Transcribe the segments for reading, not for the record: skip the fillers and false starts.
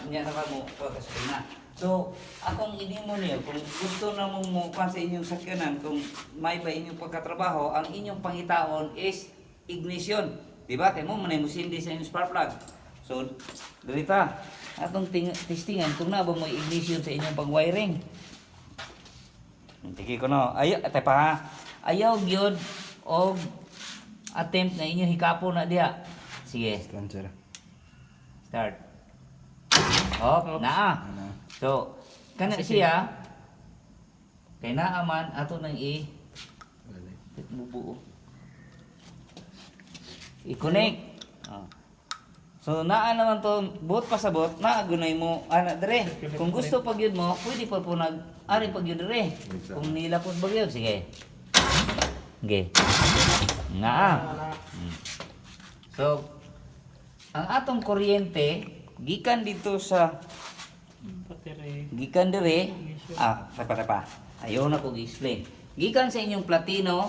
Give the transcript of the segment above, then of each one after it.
Niya na mo kasi na. So, akong ini mo niyo, kung gusto na mo sa inyong sakyanan, kung may ba inyong pagkatrabaho, ang inyong pangitaon is ignition. Diba? Kaya mo, manay mo sindi sa inyong spark plug. So, dalita, atong testingan kung na ba mo ignition sa inyong pang-wiring. Tiki ko no. Ate pa ha. Ayaw gyud og attempt na inyong hikapo na diha. Sige. Start. Naa. So, kana siya kay naa man ato nang bubuo. I-connect. So naa naman to buot pa sa buot, naa gunay mo ana dire. Kung gusto pag yun mo, pwede pa po ari pag yun dire. Kung nilapot ba yun, sige. Okay. Naa. So ang atong kuryente gikan dito sa gikan dire pa. Ayaw na ko gi-explain. Gikan sa inyong platino,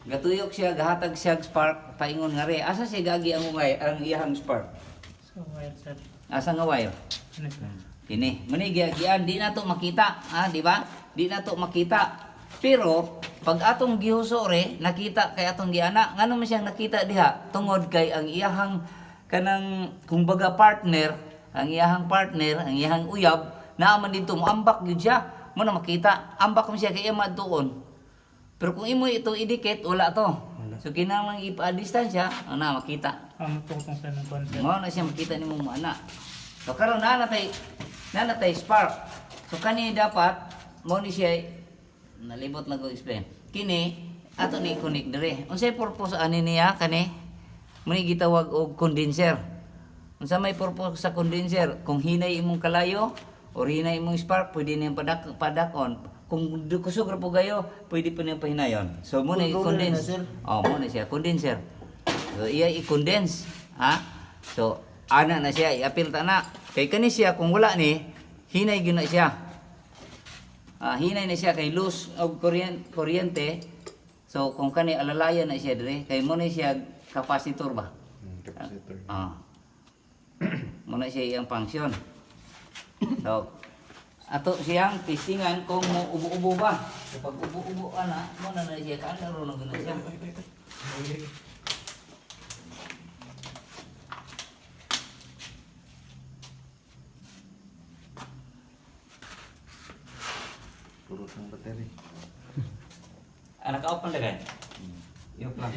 gatuyok siya, gahatag siya spark, paingon nga re. Asa siya gagi ang iyahang spark? Sa wire, sir. Asa nga wire? Kini, muni giagian, di na to makita, di ba? Di na to makita. Pero pag atong gihuso re, nakita kay atong giana, ngano man siyang nakita diha tungod kay ang iyahang kanang kumbaga partner, ang iyahang uyab, naaman dito mo ambak gyud siya. Mo na makita, ambak mo siya kay ima doon. Pero kung imo ito idikit, wala to. So kinahanglan ipa-distansya, ana makita. Matutong sa ng concept. Mo na siya makita nimo mo ana. So karon na natay spark. So kani dapat mo ni siya nalibot lang ko explain. Kini ato ni connect dire. Unsay purpose ani niya kani? Muni gitawag og condenser. Unsa may purpose sa condenser? Kung hinay imong kalayo or hinay imong spark, pwede niyang padakon. Kung kusog ra po gayo, pwede pa niyang pahinayon. So muna i-condense. Muna siya condenser. So iya i-condense, ha? So ana na siya i-apil ta na. Kay kani siya kung wala ni hinay gyud na siya. Hinay na siya kay loose og kuryente. So kung kani alalayan na siya dire, kay mo na siya capacitor ba? Capacitor. Muna siya iyang function. So ato siyang testingan kung mo ubo-ubo ba. So pag ubo-ubo ana, mo na siya kaana ro na guna siya. Purot ng battery. Anak ka open lagay. Yok lang.